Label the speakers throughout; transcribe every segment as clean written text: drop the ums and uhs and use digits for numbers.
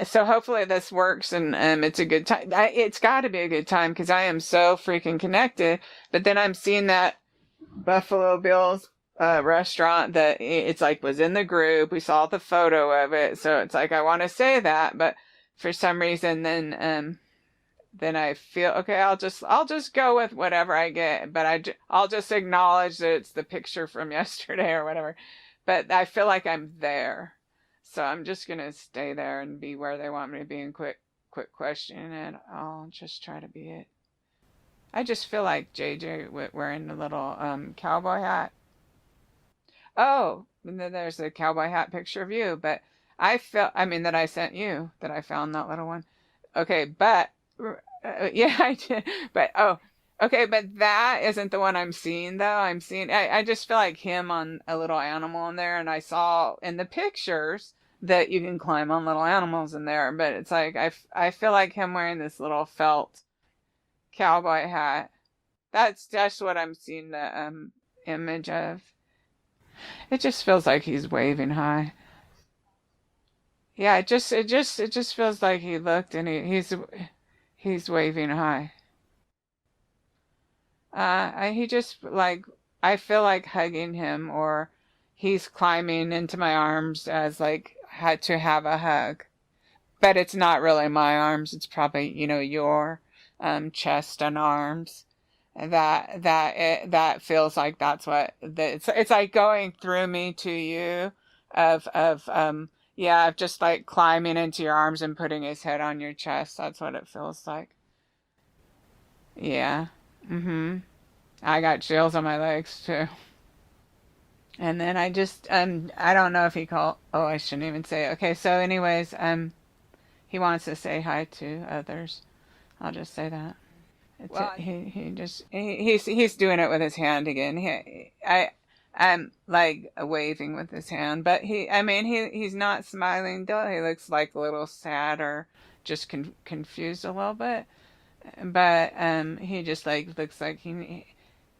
Speaker 1: So hopefully this works and it's a good time. It's got to be a good time because I am so freaking connected. But then I'm seeing that Buffalo Bill's restaurant that it's like was in the group. We saw the photo of it, so it's like I want to say that, but for some reason then I feel okay. I'll just go with whatever I get, but I'll just acknowledge that it's the picture from yesterday or whatever. But I feel like I'm there, so I'm just gonna stay there and be where they want me to be and quick question, and I'll just try to be it. I just feel like JJ wearing the little cowboy hat. Oh, and then there's a cowboy hat picture of you, but I mean, that I sent you, that I found that little one. Okay, but, yeah, I did. But, oh, okay, but that isn't the one I'm seeing, though. I just feel like him on a little animal in there, and I saw in the pictures that you can climb on little animals in there, but it's like, I feel like him wearing this little felt cowboy hat. That's just what I'm seeing the image of. It just feels like he's waving high. Yeah, it just feels like he looked and he's waving high. He just like I feel like hugging him or he's climbing into my arms as like had to have a hug. But it's not really my arms. It's probably, your chest and arms. That feels like that's what it's like going through me to you of yeah, of just like climbing into your arms and putting his head on your chest. That's what it feels like. Yeah. Mhm. I got chills on my legs too. And then I don't know if he called. Oh, I shouldn't even say it. Okay, so anyways, he wants to say hi to others. I'll just say that.
Speaker 2: Well,
Speaker 1: He's doing it with his hand again. I'm like waving with his hand, but I mean he's not smiling though. He looks like a little sad or just confused a little bit. But he just like looks like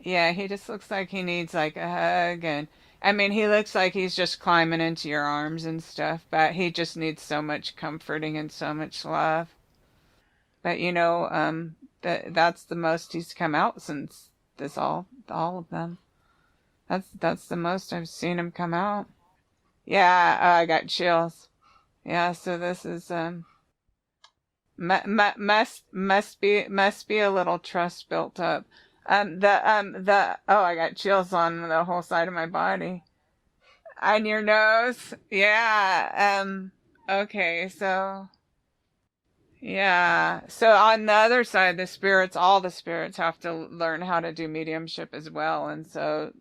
Speaker 1: yeah, he just looks like he needs like a hug. And I mean he looks like he's just climbing into your arms and stuff, but he just needs so much comforting and so much love. But that's the most he's come out since this all of them. That's the most I've seen him come out. Yeah, I got chills. Yeah, so this is must be a little trust built up. The oh, I got chills on the whole side of my body. On your nose. Yeah. Okay, so yeah. So on the other side, all the spirits have to learn how to do mediumship as well. And so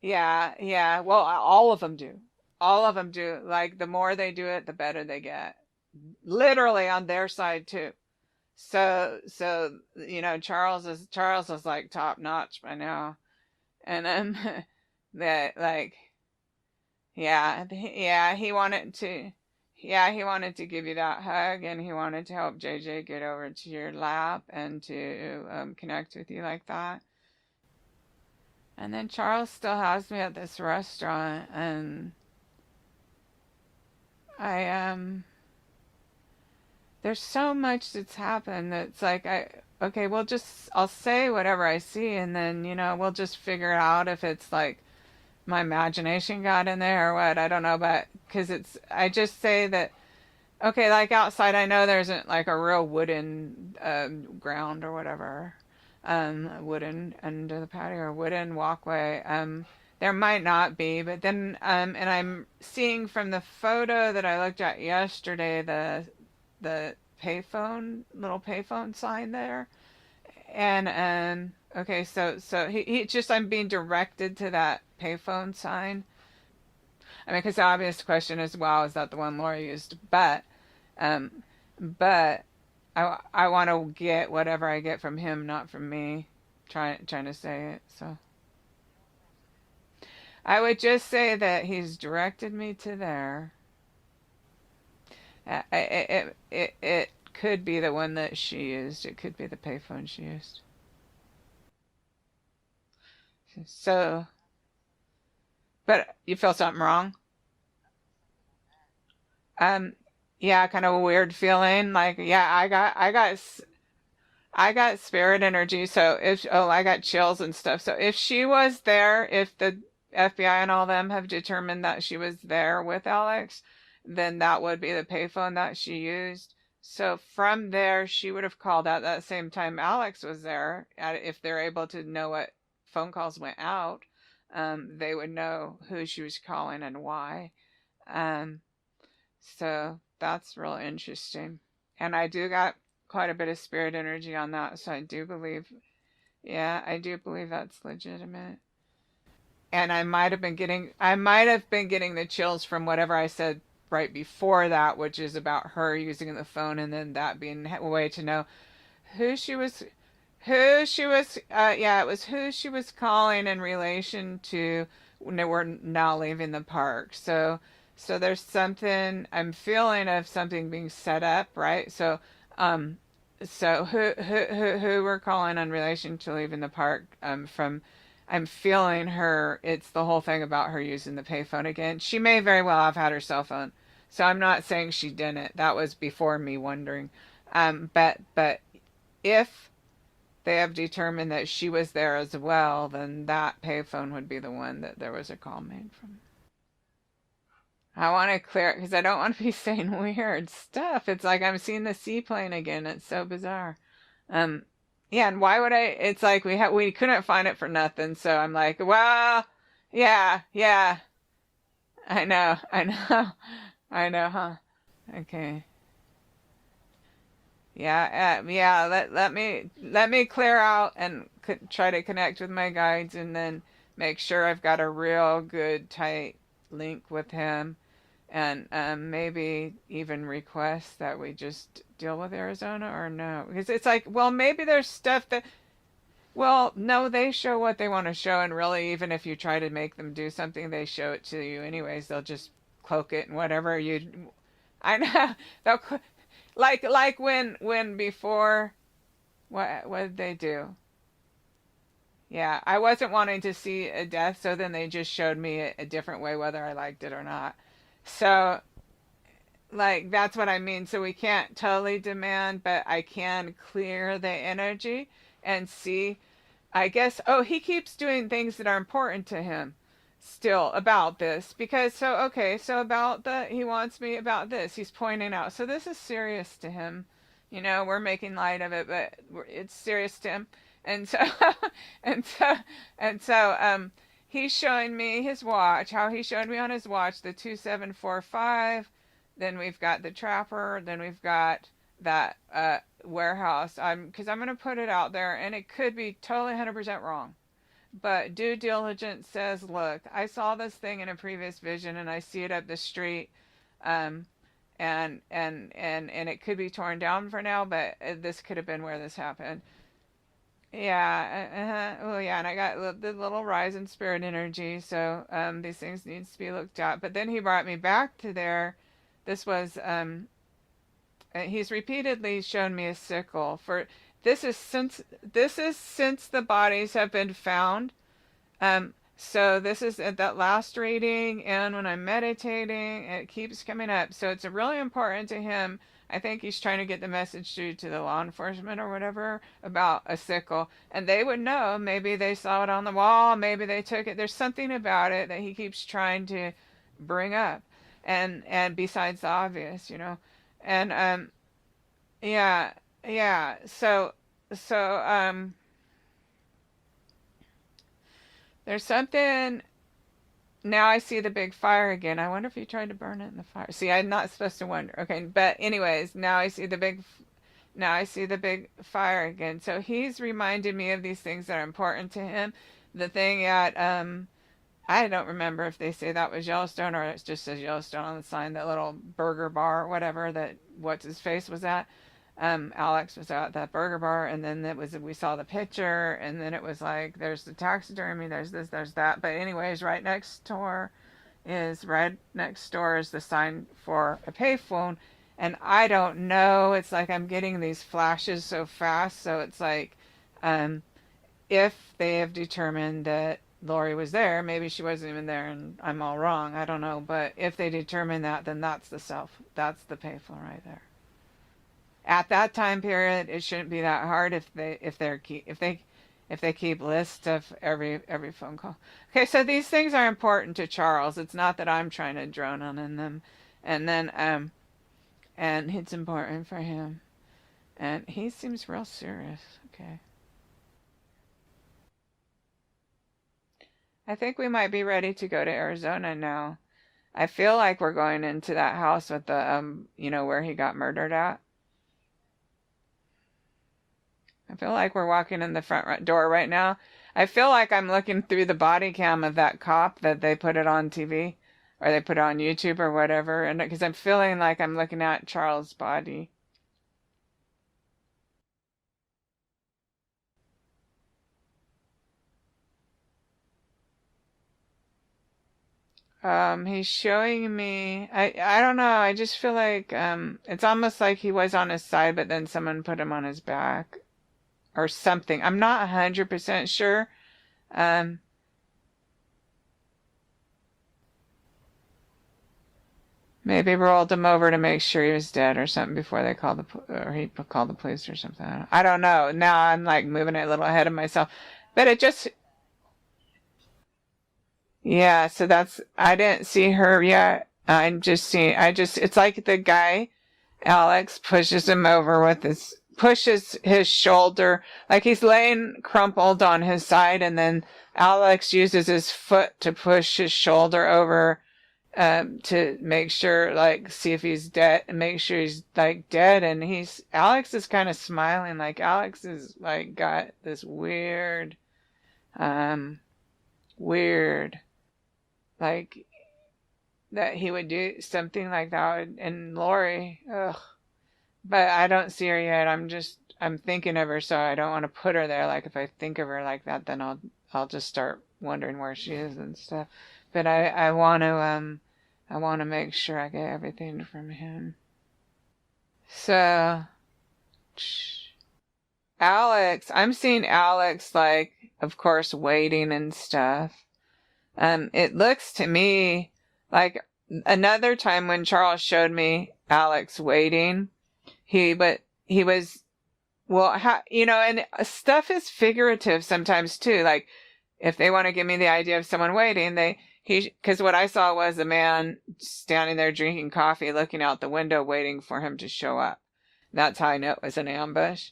Speaker 1: yeah, yeah. Well, all of them do. All of them do. Like the more they do it, the better they get. Literally on their side too. So Charles is like top notch by now. And that like yeah, he wanted to give you that hug and he wanted to help JJ get over to your lap and to connect with you like that. And then Charles still has me at this restaurant and I there's so much that's happened that's like okay, I'll say whatever I see and then, we'll just figure out if it's like my imagination got in there or what. I don't know, but because I just say that okay, like outside, I know there isn't like a real wooden ground or whatever, wooden under the patio or wooden walkway. There might not be, but then, and I'm seeing from the photo that I looked at yesterday, the little payphone sign there, and okay, so he just I'm being directed to that payphone sign. I mean, because the obvious question is, well, is that the one Laura used? Um, but I want to get whatever I get from him, not from me. Trying to say it. So I would just say that he's directed me to there. It could be the one that she used. It could be the payphone she used. So, but you feel something wrong? Um, yeah, kind of a weird feeling. Like, yeah, I got spirit energy. So if, oh, I got chills and stuff. So if she was there, if the FBI and all them have determined that she was there with Alex, then that would be the payphone that she used. So from there, she would have called at that same time Alex was there. If they're able to know what phone calls went out, they would know who she was calling and why. Um, so that's real interesting. And I do got quite a bit of spirit energy on that. So I do believe, yeah, I do believe that's legitimate. And I might have been getting the chills from whatever I said right before that, which is about her using the phone and then that being a way to know who she was, yeah, it was who she was calling in relation to when they were now leaving the park. So there's something I'm feeling of something being set up, right? Um, so who we're calling in relation to leaving the park, from, I'm feeling her, it's the whole thing about her using the payphone again. She may very well have had her cell phone. So I'm not saying she didn't. That was before me wondering. But if they have determined that she was there as well, then that payphone would be the one that there was a call made from. I want to clear it because I don't want to be saying weird stuff. It's like I'm seeing the seaplane again. It's so bizarre. Um, yeah, and why would I? It's like we couldn't find it for nothing. So I'm like, well, yeah, yeah. I know, I know, huh? Okay. Yeah, yeah. Let me clear out and try to connect with my guides, and then make sure I've got a real good tight link with him, and maybe even request that we just deal with Arizona or no, because it's like, well, maybe there's stuff that, well, no, they show what they want to show, and really, even if you try to make them do something, they show it to you anyways. They'll just cloak it and whatever you. I know they'll like when before, what did they do? Yeah, I wasn't wanting to see a death, so then they just showed me a different way whether I liked it or not. So like that's what I mean. So we can't totally demand, but I can clear the energy and see. I guess, oh, he keeps doing things that are important to him still about this because, so okay, so about the, he wants me about this, he's pointing out, so this is serious to him, we're making light of it, but it's serious to him. And so and so he's showing me his watch, how he showed me on his watch the 2745. Then we've got the trapper, then we've got that warehouse. Because I'm going to put it out there, and it could be totally 100% wrong. But due diligence says, look, I saw this thing in a previous vision, and I see it up the street, um, and it could be torn down for now, but this could have been where this happened. Yeah, oh yeah, and I got the little rise in spirit energy, so these things needs to be looked at. But then he brought me back to there. This was he's repeatedly shown me a sickle for, this is since the bodies have been found. So this is at that last reading, and when I'm meditating, it keeps coming up. So it's really important to him. I think he's trying to get the message through to the law enforcement or whatever about a sickle, and they would know. Maybe they saw it on the wall. Maybe they took it. There's something about it that he keeps trying to bring up, and besides the obvious, and yeah, yeah. So there's something. Now I see the big fire again. I wonder if he tried to burn it in the fire. See, I'm not supposed to wonder. Okay, but anyways, now I see the big fire again. So he's reminded me of these things that are important to him. The thing at I don't remember if they say that was Yellowstone or it just says Yellowstone on the sign. That little burger bar or whatever that what's his face was at. Alex was at that burger bar, and then it was, we saw the picture, and then it was like there's the taxidermy, there's this, there's that. But anyways, right next door is the sign for a payphone, and I don't know. It's like I'm getting these flashes so fast, so it's like, um, if they have determined that Lori was there. Maybe she wasn't even there and I'm all wrong. I don't know. But if they determine that, then that's the self. That's the payphone right there. At that time period, it shouldn't be that hard if they keep lists of every phone call. Okay, so these things are important to Charles. It's not that I'm trying to drone on in them. And then and it's important for him. And he seems real serious. Okay. I think we might be ready to go to Arizona now. I feel like we're going into that house with the where he got murdered at. I feel like we're walking in the front door right now. I feel like I'm looking through the body cam of that cop that they put it on TV or they put it on YouTube or whatever, and because I'm feeling like I'm looking at Charles' body. He's showing me, I don't know, I just feel like it's almost like he was on his side, but then someone put him on his back or something. I'm not 100% sure. Um, Maybe rolled him over to make sure he was dead or something before they called or he called the police or something. I don't know. Now I'm like moving it a little ahead of myself, but it just, yeah. So I didn't see her yet. It's like the guy, Alex pushes him over with pushes his shoulder, like he's laying crumpled on his side, and then Alex uses his foot to push his shoulder over to make sure, like, see if he's dead and make sure he's like dead. And Alex is kind of smiling, like Alex is like got this um, weird, like that he would do something like that. And Lori, ugh, but I don't see her yet. I'm thinking of her, so I don't want to put her there. Like if I think of her like that, then I'll just start wondering where she is and stuff. But I want to make sure I get everything from him. So, Alex, I'm seeing Alex, like, of course, waiting and stuff. It looks to me like another time when Charles showed me Alex waiting, he was, well, and stuff is figurative sometimes too. Like, if they want to give me the idea of someone waiting, because what I saw was a man standing there drinking coffee, looking out the window, waiting for him to show up. That's how I know it was an ambush.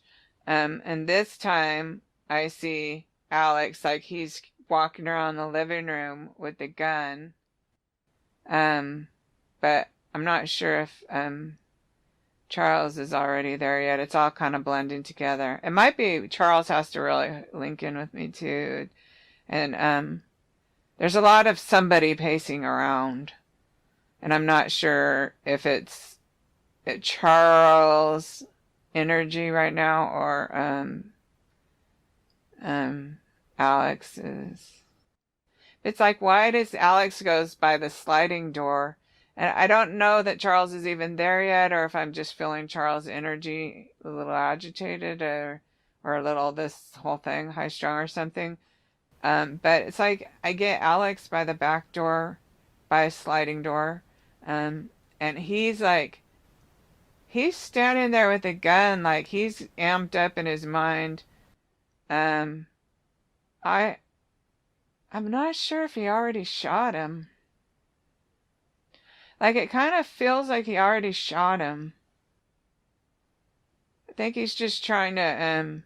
Speaker 1: And this time I see Alex, like he's walking around the living room with the gun. But I'm not sure if, Charles is already there yet. It's all kind of blending together. It might be Charles has to really link in with me too. And, there's a lot of somebody pacing around, and I'm not sure if it's Charles' energy right now or Alex's. It's like, why does Alex goes by the sliding door? And I don't know that Charles is even there yet, or if I'm just feeling Charles' energy a little agitated or a little this whole thing high strung or something. But it's like I get Alex by the back door, by a sliding door, and he's standing there with a gun, like he's amped up in his mind. Um, I I'm not sure if he already shot him. Like it kind of feels like he already shot him. I think he's just trying to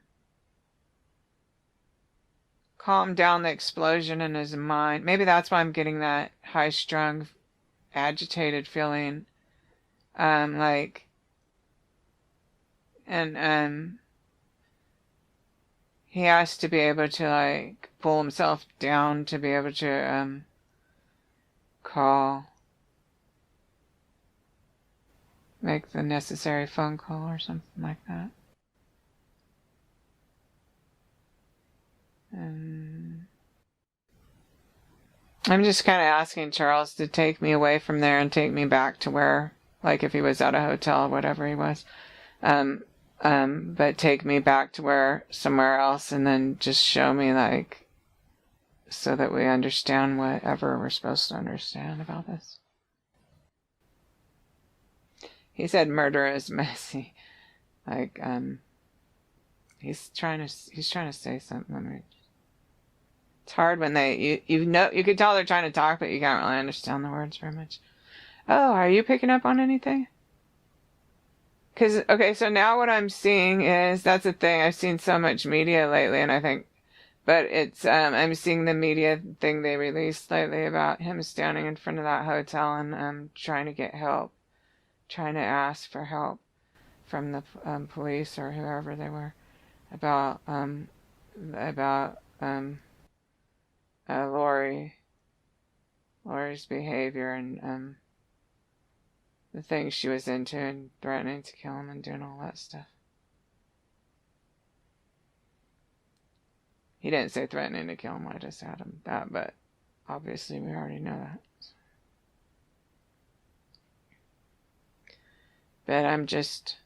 Speaker 1: calm down the explosion in his mind. Maybe that's why I'm getting that high-strung, agitated feeling. Like, and he has to be able to like pull himself down to be able to make the necessary phone call or something like that. And I'm just kind of asking Charles to take me away from there and take me back to where, like if he was at a hotel or whatever he was, but take me back to somewhere else and then just show me like so that we understand whatever we're supposed to understand about this. He said murder is messy. Like, he's trying to say something. It's hard when you know, you could tell they're trying to talk, but you can't really understand the words very much. Oh, are you picking up on anything? Because, okay, so now what I'm seeing is, that's the thing, I've seen so much media lately, and I think, but it's, I'm seeing the media thing they released lately about him standing in front of that hotel and trying to get help, trying to ask for help from the police or whoever they were about Lori's behavior and the things she was into and threatening to kill him and doing all that stuff. He didn't say threatening to kill him, I just had him that, but obviously we already know that. But I'm just...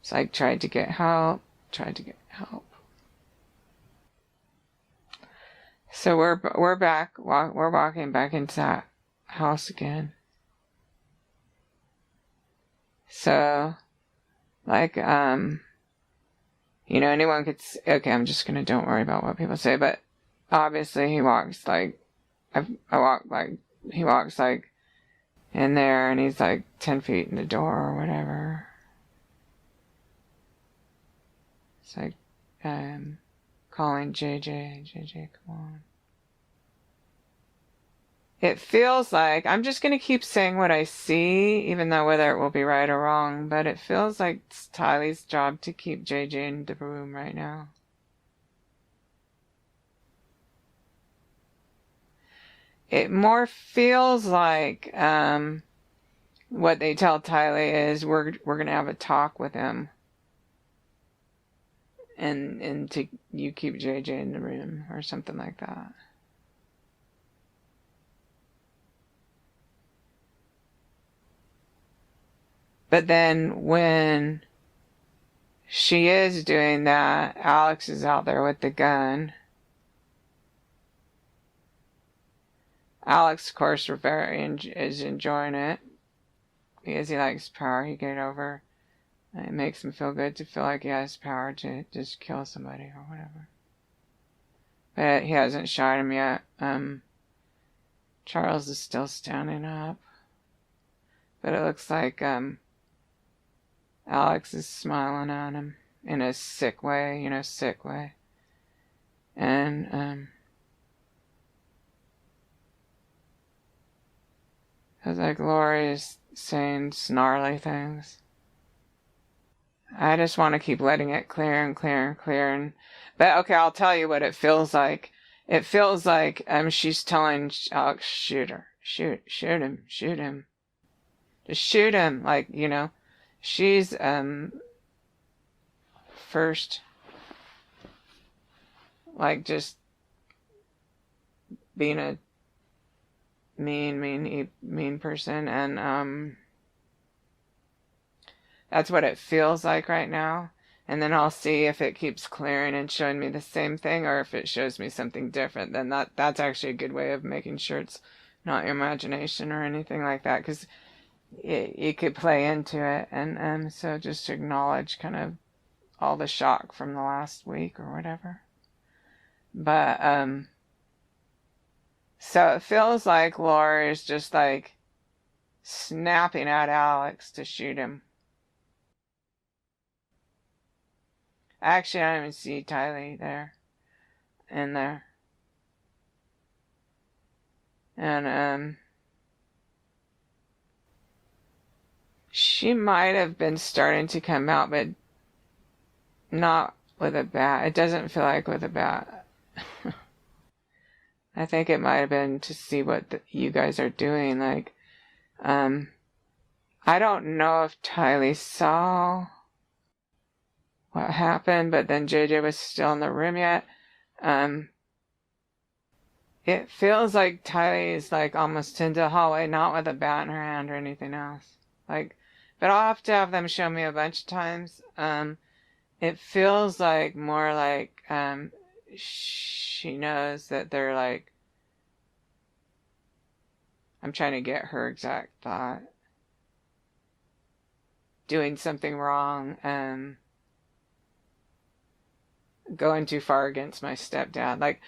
Speaker 1: So I tried to get help. So we're back. We're walking back into that house again. So, like, you know, anyone could say, okay, I'm just gonna, don't worry about what people say, but obviously he walks like, he walks like in there and he's like 10 feet in the door or whatever. It's like, calling JJ, come on. It feels like, I'm just going to keep saying what I see, even though whether it will be right or wrong, but it feels like it's Tylee's job to keep JJ in the room right now. It more feels like, what they tell Tylee is we're going to have a talk with him. And to you keep JJ in the room or something like that. But then when she is doing that, Alex is out there with the gun. Alex, of course, is enjoying it because he likes power. He get over. It makes him feel good to feel like he has power to just kill somebody or whatever. But he hasn't shot him yet. Charles is still standing up. But it looks like Alex is smiling at him in a sick way, And it's like Lori is saying snarly things. I just want to keep letting it clear and clear and clear. But okay, I'll tell you what it feels like. It feels like she's telling Alex, shoot her. Shoot him. Just shoot him. Like, she's first, like, just being a mean person, and that's what it feels like right now. And then I'll see if it keeps clearing and showing me the same thing, or if it shows me something different. Then that's actually a good way of making sure it's not your imagination or anything like that, because it could play into it. And so just acknowledge kind of all the shock from the last week or whatever. But so it feels like Laura is just like snapping at Alex to shoot him. Actually, I don't even see Tylee in there. And, she might have been starting to come out, but not with a bat. It doesn't feel like with a bat. I think it might have been to see what you guys are doing. Like, I don't know if Tylee saw what happened, but then JJ was still in the room yet. It feels like Tylee is like almost into the hallway, not with a bat in her hand or anything else. Like, but I'll have to have them show me a bunch of times. It feels like more like, she knows that they're like, I'm trying to get her exact thought. Doing something wrong, going too far against my stepdad. Like,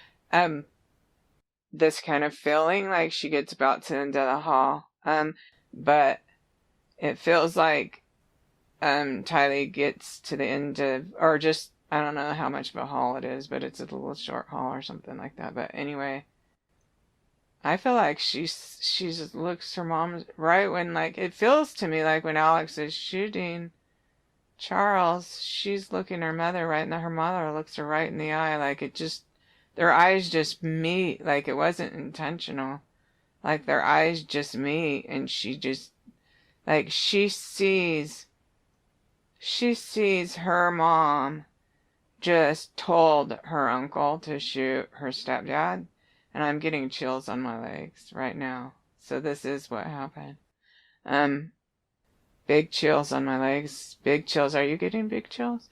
Speaker 1: this kind of feeling like she gets about to the end of the hall. But it feels like, Tylee gets to the end of, or just, I don't know how much of a hall it is, but it's a little short hall or something like that. But anyway, I feel like she just looks her mom right when, like, it feels to me like when Alex is shooting Charles, she's looking her mother right, and her mother looks her right in the eye. Like, it just, their eyes just meet. Like, it wasn't intentional. Like, their eyes just meet, and she just, like, she sees her mom just told her uncle to shoot her stepdad, and I'm getting chills on my legs right now. So this is what happened. Big chills on my legs. Big chills. Are you getting big chills?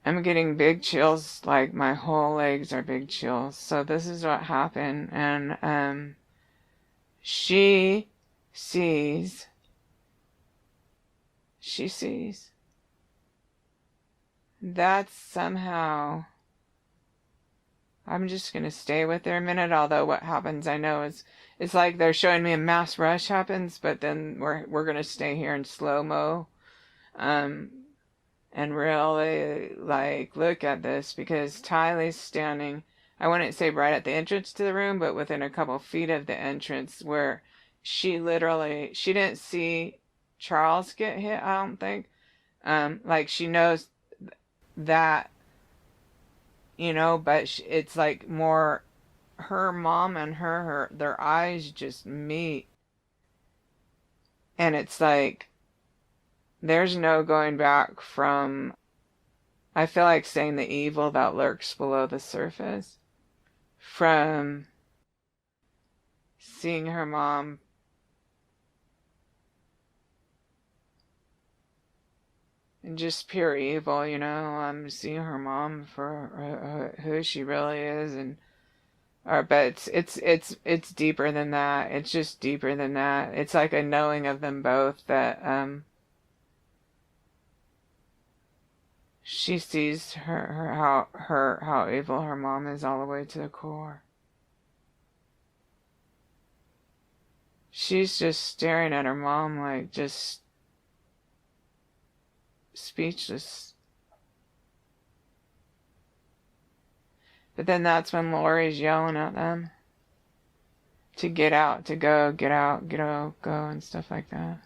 Speaker 1: I'm getting big chills, like my whole legs are big chills. So this is what happened, and she sees. That's somehow, I'm just going to stay with her a minute, although what happens I know is, it's like they're showing me a mass rush happens, but then we're going to stay here in slow-mo, and really, like, look at this, because Tylee's standing, I wouldn't say right at the entrance to the room, but within a couple feet of the entrance, where she didn't see Charles get hit, I don't think. Like, she knows that, but it's like more her mom and their eyes just meet, and it's like there's no going back from, I feel like saying, the evil that lurks below the surface, from seeing her mom and just pure evil, I'm seeing her mom for who she really is, but it's deeper than that. It's just deeper than that. It's like a knowing of them both that she sees how evil her mom is all the way to the core. She's just staring at her mom, like, just speechless. But then that's when Lori's yelling at them to get out, to go, get out, go, and stuff like that.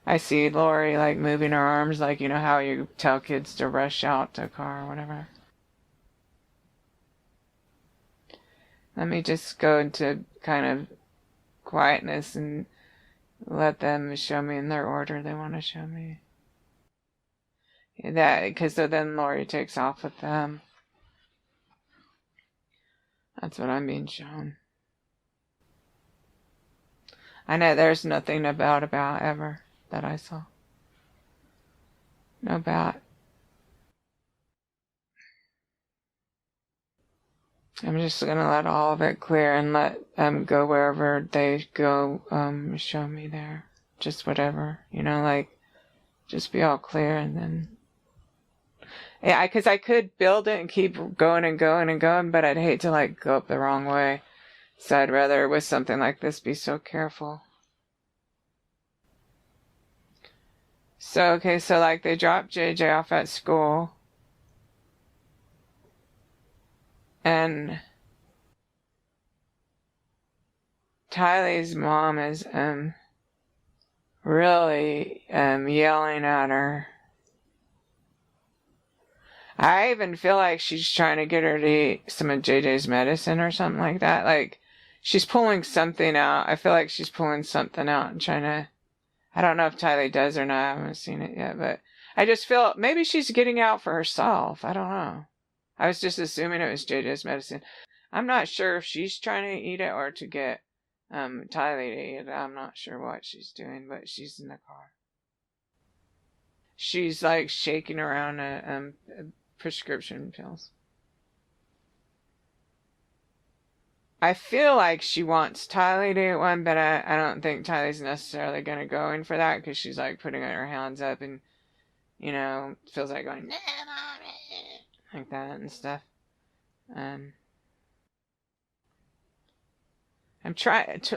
Speaker 1: I see Lori, like, moving her arms, like, how you tell kids to rush out to a car or whatever. Let me just go into kind of quietness and let them show me in their order they want to show me. Because so then Lori takes off with them. That's what I'm being shown. I know there's nothing about ever that I saw. No bat. I'm just gonna let all of it clear and let them go wherever they go, show me there. Just whatever, like, just be all clear, and then, yeah, because I could build it and keep going and going and going, but I'd hate to, like, go up the wrong way. So I'd rather, with something like this, be so careful. So, okay, so, like, they dropped JJ off at school. And Tylee's mom is, really, yelling at her. I even feel like she's trying to get her to eat some of JJ's medicine or something like that. Like, she's pulling something out. I feel like she's pulling something out and trying to, I don't know if Tylee does or not. I haven't seen it yet, but I just feel maybe she's getting out for herself. I don't know. I was just assuming it was JJ's medicine. I'm not sure if she's trying to eat it or to get Tylee to eat it. I'm not sure what she's doing, but she's in the car. She's like shaking around a prescription pills. I feel like she wants Tylee to eat one, but I don't think Tylee's necessarily going to go in for that because she's like putting her hands up and, you know, feels like going, like that and stuff. Um,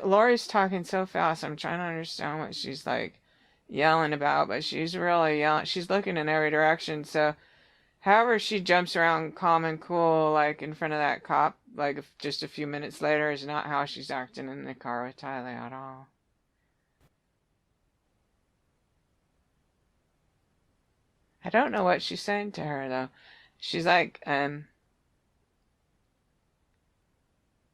Speaker 1: Lori's talking so fast, I'm trying to understand what she's like yelling about, but she's really yelling. She's looking in every direction, so however she jumps around calm and cool, like in front of that cop, like just a few minutes later, is not how she's acting in the car with Tylee at all. I don't know what she's saying to her, though. She's like,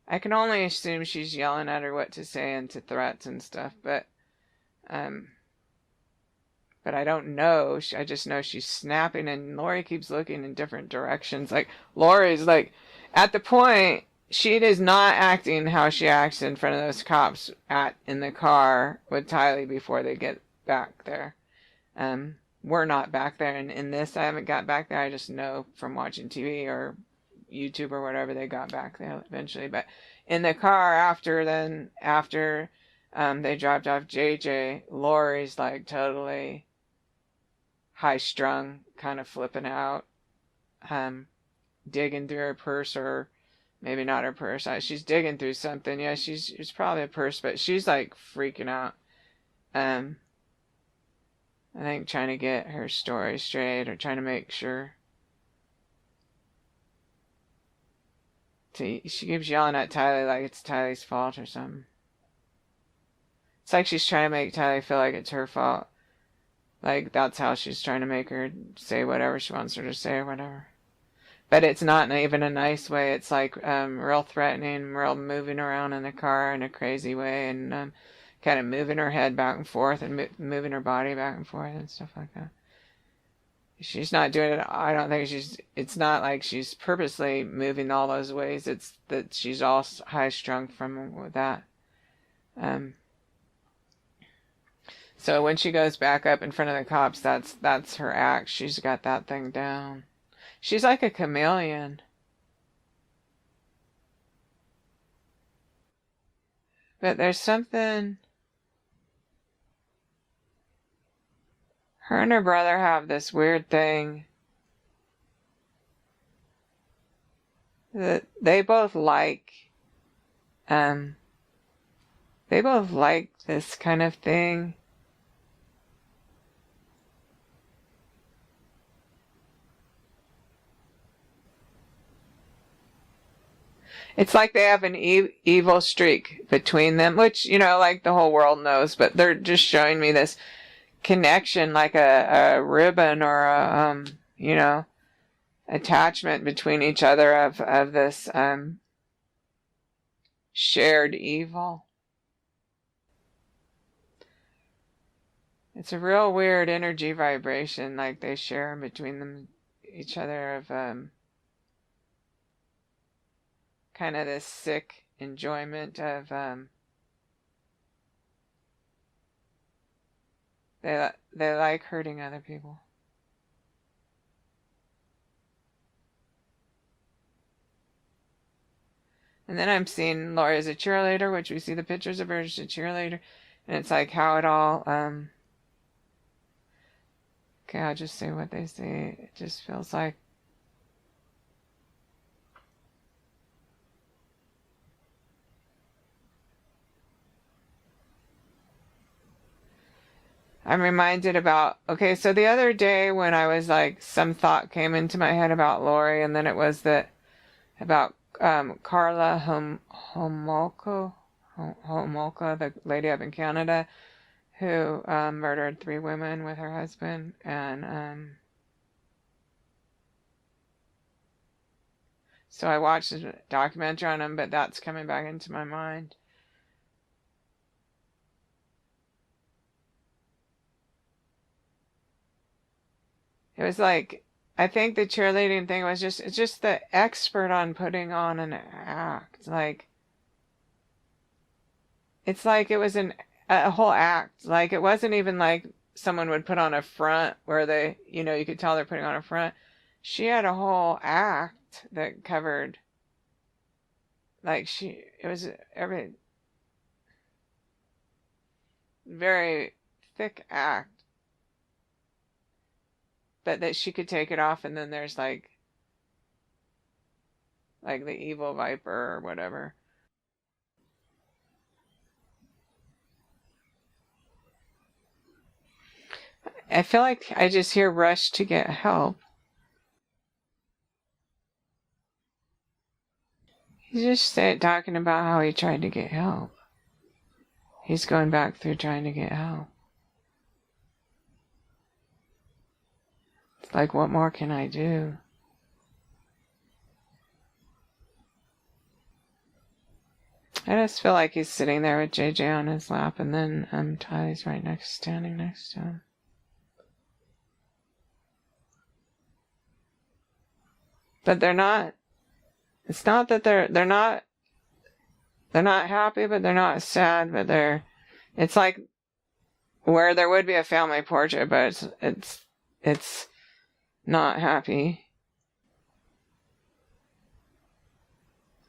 Speaker 1: I can only assume she's yelling at her what to say and to threats and stuff, um, but I don't know. I just know she's snapping, and Lori keeps looking in different directions. Like, Lori's like, at the point, she is not acting how she acts in front of those cops in the car with Tylee before they get back there. We're not back there, and in this, I haven't got back there. I just know from watching TV or YouTube or whatever they got back there eventually. But in the car after they dropped off JJ, Lori's like totally high strung, kind of flipping out, digging through her purse, or maybe not her purse. She's digging through something. Yeah, it's probably a purse, but she's like freaking out. I think trying to get her story straight or trying to make sure. She keeps yelling at Tylee like it's Tylee's fault or something. It's like she's trying to make Tylee feel like it's her fault. Like that's how she's trying to make her say whatever she wants her to say or whatever. But it's not even a nice way. It's like real threatening, real moving around in the car in a crazy way, and kind of moving her head back and forth and moving her body back and forth and stuff like that. She's not doing it. I don't think it's not like she's purposely moving all those ways. It's that she's all high strung from that. So when she goes back up in front of the cops, that's her act. She's got that thing down. She's like a chameleon. But there's something. Her and her brother have this weird thing that they both like. They both like this kind of thing. It's like they have an evil streak between them, which, you know, like the whole world knows, but they're just showing me this connection, like a ribbon or a, you know, attachment between each other of this, shared evil. It's a real weird energy vibration, like they share between each other of, kind of this sick enjoyment of they like hurting other people. And then I'm seeing Lori as a cheerleader, which we see the pictures of her as a cheerleader, and it's like how it all okay, I'll just say what they say. It just feels like I'm reminded about, okay, so the other day when I was like, some thought came into my head about Lori, and then it was that about Carla Homolka, the lady up in Canada, who murdered 3 women with her husband, and so I watched a documentary on him, but that's coming back into my mind. It was like I think the cheerleading thing was just the expert on putting on an act. Like, it's like it was a whole act. Like, it wasn't even like someone would put on a front where they, you could tell they're putting on a front. She had a whole act that covered, like, it was every very thick act, but that she could take it off, and then there's like the evil viper or whatever. I feel like I just hear rush to get help. He's just talking about how he tried to get help. He's going back through trying to get help. It's like, what more can I do? I just feel like he's sitting there with JJ on his lap, and then Ty's standing next to him. But they're not. It's not that they're not. They're not happy, but they're not sad. But it's like where there would be a family portrait, but it's not happy.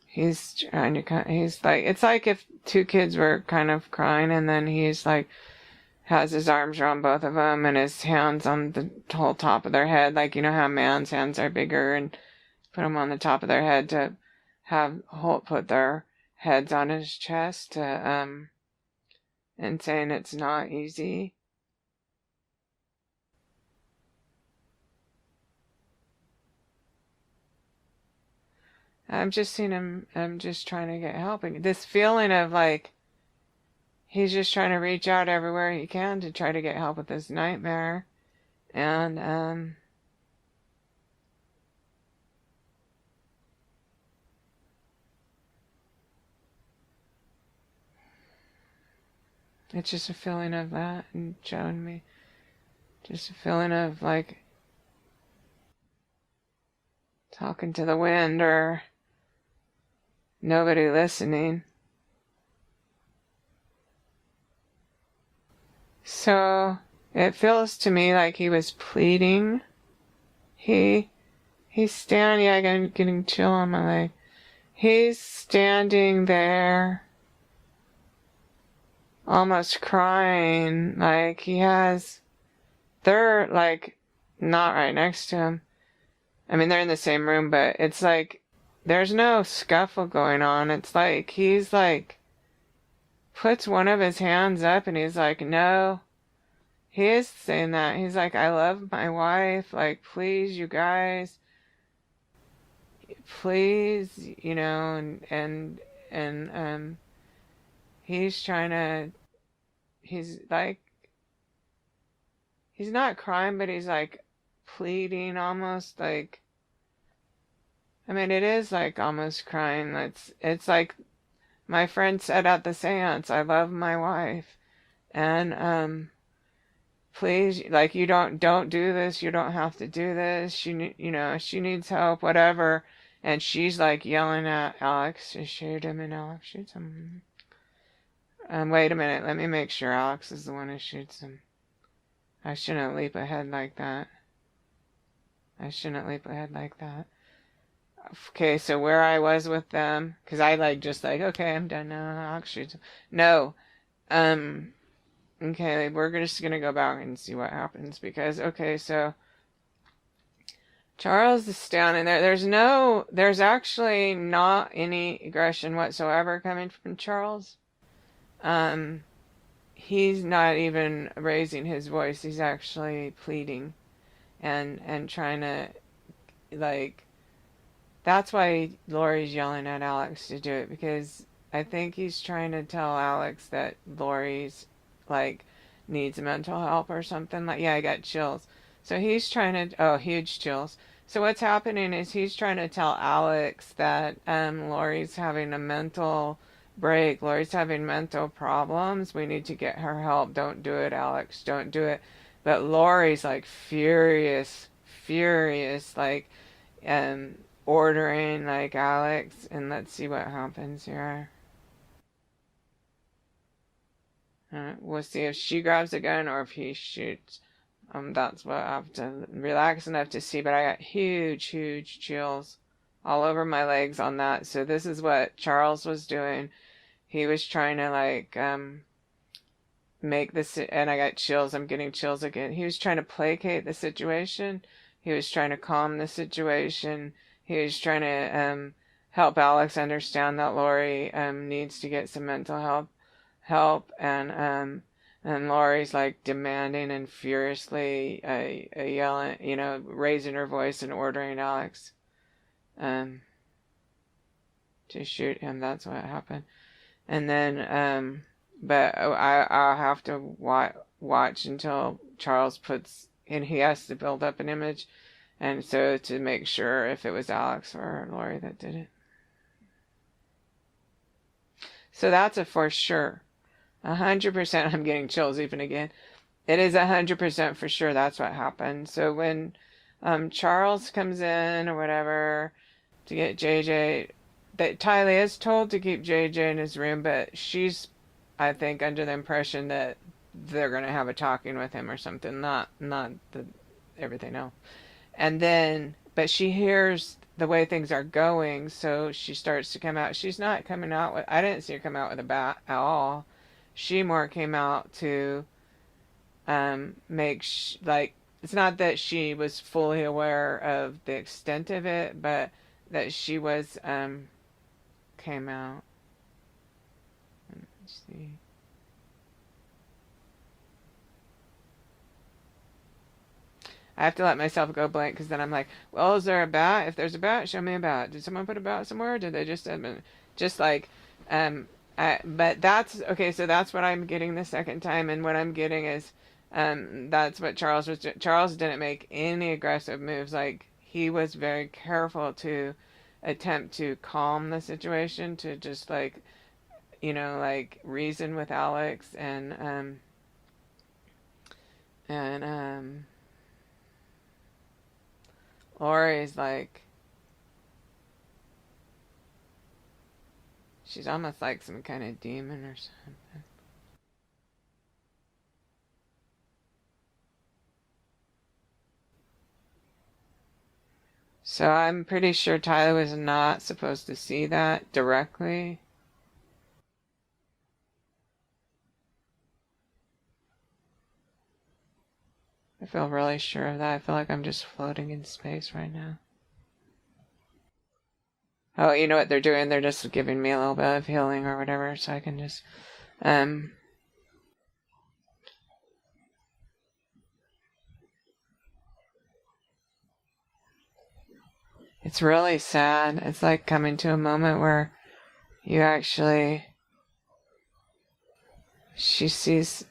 Speaker 1: He's trying to. He's like, it's like if two kids were kind of crying, and then he's like, has his arms around both of them and his hands on the whole top of their head. Like, you know how man's hands are bigger, and put them on the top of their head to have Holt put their heads on his chest and saying it's not easy. I'm just seeing him, I'm just trying to get help. This feeling of like, he's just trying to reach out everywhere he can to try to get help with this nightmare. And, it's just a feeling of that, and showing me just a feeling of like talking to the wind or nobody listening. So it feels to me like he was pleading. He's standing, yeah, I'm getting chill on my leg. He's standing there almost crying, like they're like not right next to him. I mean, they're in the same room, but it's like there's no scuffle going on. It's like he's like puts one of his hands up and he's like, no. He is saying that. He's like, I love my wife. Like, please, you guys. Please, and he's trying to, he's like, he's not crying, but he's like pleading almost like, I mean, it is like almost crying. It's like my friend said at the seance, I love my wife. And, please, like, you don't do this. You don't have to do this. She needs help, whatever. And she's like yelling at Alex to shoot him, and Alex shoots him. Wait a minute. Let me make sure Alex is the one who shoots him. I shouldn't leap ahead like that. Okay, so where I was with them, because I okay, I'm done now. Alex shoots him. No. Okay, we're just gonna go back and see what happens, because, okay, so Charles is standing there. There's actually not any aggression whatsoever coming from Charles. He's not even raising his voice. He's actually pleading and trying to, like, that's why Lori's yelling at Alex to do it, because I think he's trying to tell Alex that Lori's, like, needs mental help or something. Like, yeah, I got chills. So he's trying to, huge chills. So what's happening is he's trying to tell Alex that Lori's having a mental break. Lori's having mental problems. We need to get her help. Don't do it, Alex. Don't do it. But Lori's like furious, furious, like, ordering, like, Alex, and let's see what happens here. We'll see if she grabs a gun or if he shoots. That's what I have to relax enough to see, but I got huge, huge chills all over my legs on that. So this is what Charles was doing. He was trying to, like, make this, and I got chills. I'm getting chills again. He was trying to placate the situation. He was trying to calm the situation. He was trying to help Alex understand that Lori needs to get some mental help, and Lori's like demanding and furiously yelling, raising her voice and ordering Alex to shoot him. That's what happened. And then but I'll have to watch until Charles puts, and he has to build up an image, and so to make sure if it was Alex or Lori that did it. So that's a for sure. 100%. I'm getting chills even again. It is 100% for sure that's what happened. So when Charles comes in or whatever to get JJ, that Tylee is told to keep JJ in his room, but she's, I think, under the impression that they're gonna have a talking with him or something, not the everything else. And then, but she hears the way things are going, so she starts to come out. She's not coming out with, I didn't see her come out with a bat at all. She more came out to like, it's not that she was fully aware of the extent of it, but that she was came out. Let's see. I have to let myself go blank because then I'm like, well, is there a bat? If there's a bat, show me a bat. Did someone put a bat somewhere? Did they just like, but that's, okay, so that's what I'm getting the second time, and what I'm getting is, that's what Charles was doing. Charles didn't make any aggressive moves. Like, he was very careful to attempt to calm the situation, to just like, like reason with Alex, and Lori's like, she's almost like some kind of demon or something. So I'm pretty sure Tyler was not supposed to see that directly. I feel really sure of that. I feel like I'm just floating in space right now. Oh, you know what they're doing? They're just giving me a little bit of healing or whatever, so I can just, it's really sad. It's like coming to a moment where you actually, she sees,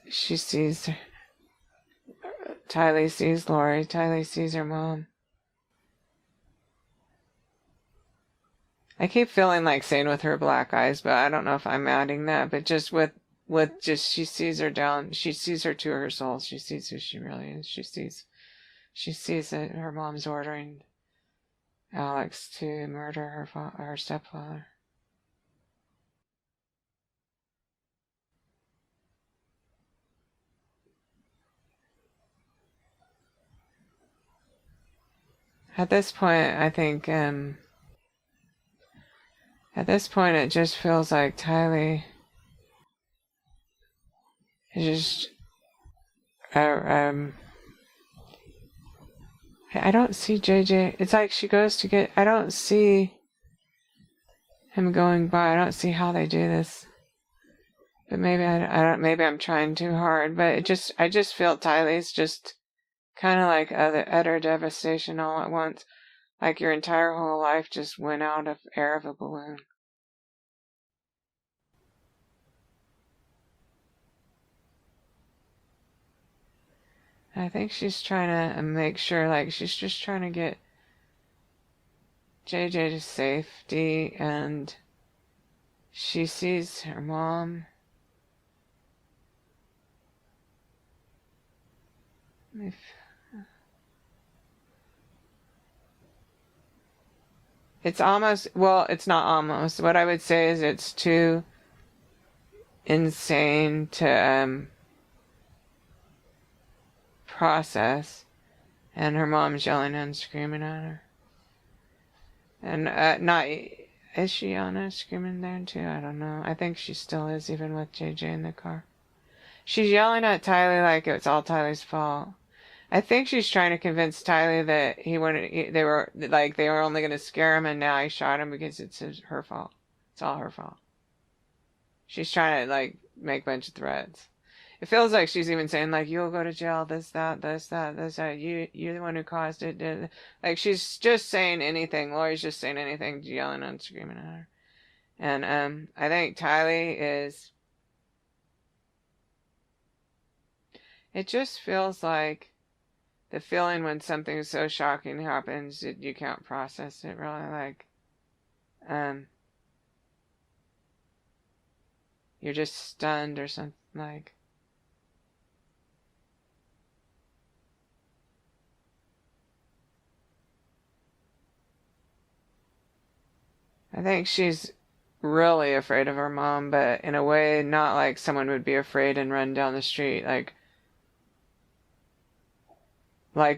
Speaker 1: Tylee sees Lori, Tylee sees her mom. I keep feeling like saying with her black eyes, but I don't know if I'm adding that, but just with just, she sees her down, she sees her to her soul, she sees who she really is, she sees that her mom's ordering Alex to murder her stepfather. At this point, I think, at this point, it just feels like Tylee is just, I don't see JJ. It's like she goes to get, I don't see him going by. I don't see how they do this. But maybe I don't, maybe I'm trying too hard, but I just feel Tylee's just kind of like utter devastation all at once. Like your entire whole life just went out of air of a balloon. I think she's trying to make sure, like, she's just trying to get JJ to safety, and she sees her mom. it's almost, well, it's not almost. What I would say is it's too insane to process. And her mom's yelling and screaming at her. And not, is she yelling and screaming there too? I don't know. I think she still is, even with JJ in the car. She's yelling at Tylee like it's all Tylee's fault. I think she's trying to convince Tylee that they were only going to scare him, and now he shot him because it's her fault. It's all her fault. She's trying to like make a bunch of threats. It feels like she's even saying like, you'll go to jail, this, that, this, that, this, that. You're the one who caused it. Like she's just saying anything. Lori's just saying anything, yelling and screaming at her. And I think Tylee is. It just feels like the feeling when something so shocking happens that you can't process it really. Like, you're just stunned or something like. I think she's really afraid of her mom, but in a way not like someone would be afraid and run down the street, like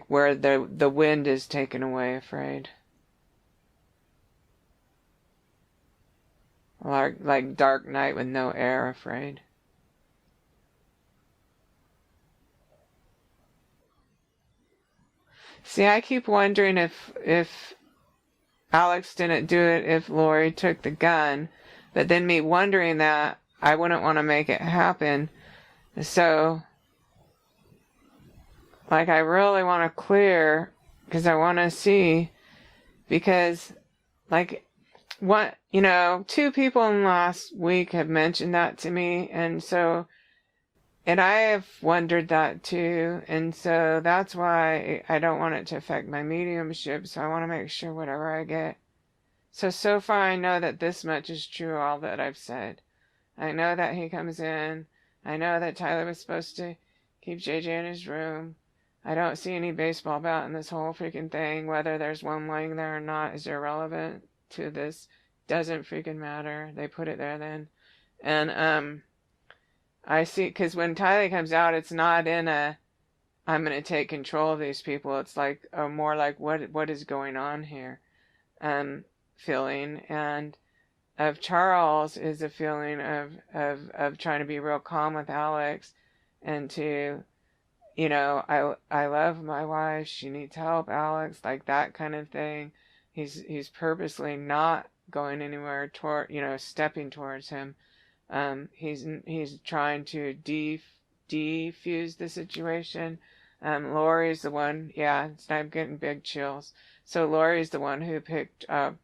Speaker 1: where the wind is taken away afraid. Like dark night with no air afraid. See, I keep wondering if Alex didn't do it if Lori took the gun, but then me wondering that, I wouldn't want to make it happen. So, like, I really want to clear, because I want to see, because, like, two people in the last week have mentioned that to me, and I have wondered that too, and so that's why I don't want it to affect my mediumship, so I want to make sure whatever I get. So far I know that this much is true, all that I've said. I know that he comes in. I know that Tyler was supposed to keep JJ in his room. I don't see any baseball bat in this whole freaking thing. Whether there's one laying there or not is irrelevant to this. Doesn't freaking matter. They put it there then. And, I see, because when Tylee comes out, it's not in I'm going to take control of these people. It's like more like what is going on here feeling. And of Charles is a feeling of trying to be real calm with Alex and to, I love my wife. She needs help, Alex, like that kind of thing. He's purposely not going anywhere toward, stepping towards him. He's trying to defuse the situation. Lori's the one, yeah, I'm getting big chills. So Lori's the one who picked up,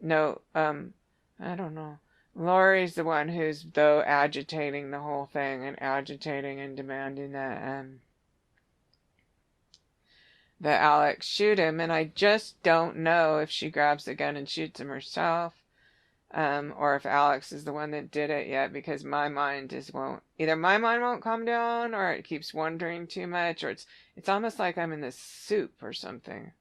Speaker 1: no, I don't know. Lori's the one who's, though, agitating the whole thing and agitating and demanding that Alex shoot him. And I just don't know if she grabs the gun and shoots him herself, or if Alex is the one that did it yet, because my mind either my mind won't calm down, or it keeps wondering too much, or it's almost like I'm in this soup or something.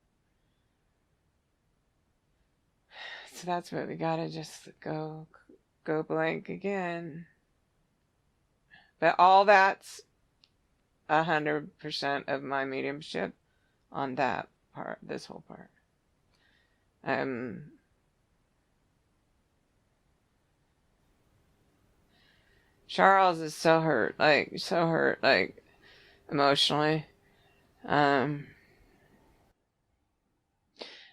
Speaker 1: So that's what we gotta just go blank again. But all that's 100% of my mediumship on that part, this whole part. Charles is so hurt, like emotionally. I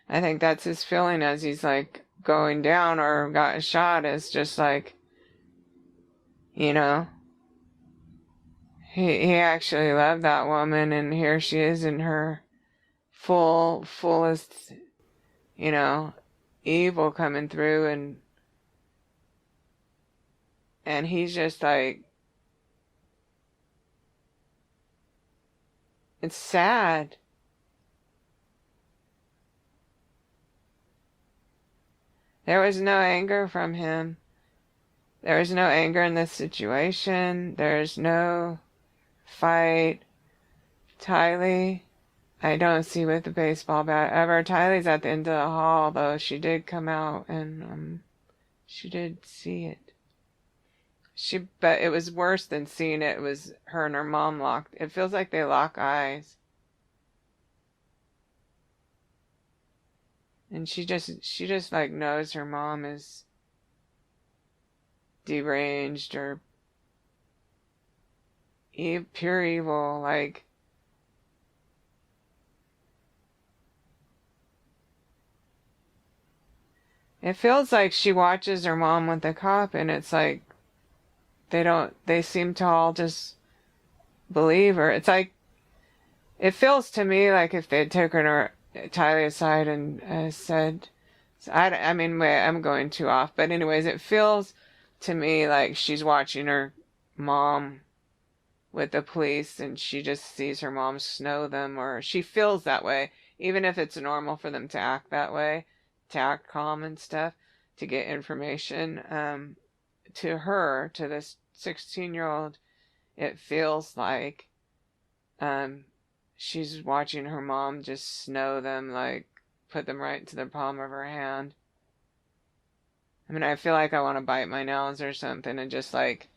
Speaker 1: think that's his feeling as he's like going down or got shot, is just like, he actually loved that woman, and here she is in her fullest, evil coming through, and he's just like, it's sad. There was no anger from him. There was no anger in this situation. There's no fight. Tylee, I don't see with the baseball bat ever. Tylee's at the end of the hall, though. She did come out and she did see it. But it was worse than seeing it. It was her and her mom locked. It feels like they lock eyes. And she just like knows her mom is deranged or pure evil. Like, it feels like she watches her mom with the cop, and it's like they seem to all just believe her. It's like, it feels to me like if they took her Tylee aside and said, I mean, wait, I'm going too off, but anyways, it feels to me like she's watching her mom with the police, and she just sees her mom snow them, or she feels that way, even if it's normal for them to act that way, to act calm and stuff, to get information. To her, to this 16-year-old, it feels like she's watching her mom just snow them, like put them right into the palm of her hand. I mean, I feel like I want to bite my nails or something and just like,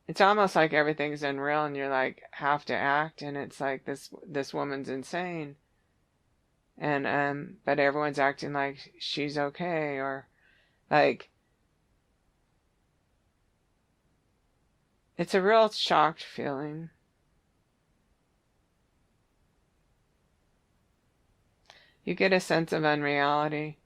Speaker 1: it's almost like everything's unreal and you're like have to act, and it's like this woman's insane, and but everyone's acting like she's okay, or like, it's a real shocked feeling. You get a sense of unreality.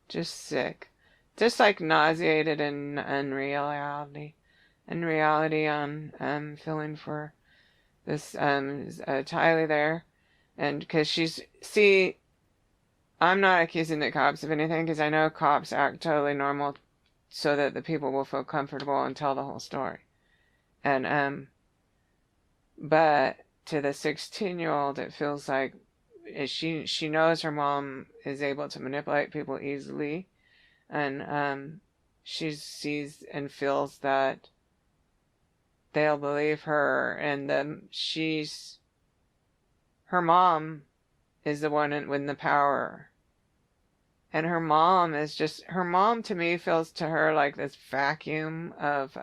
Speaker 1: Just sick. Just like nauseated in unreality. Unreality on feeling for this Tylee there. And because see, I'm not accusing the cops of anything, because I know cops act totally normal so that the people will feel comfortable and tell the whole story. And but to the 16-year-old, it feels like she knows her mom is able to manipulate people easily, and she sees and feels that they'll believe her, and then her mom is the one in the power, and her mom to me feels to her like this vacuum of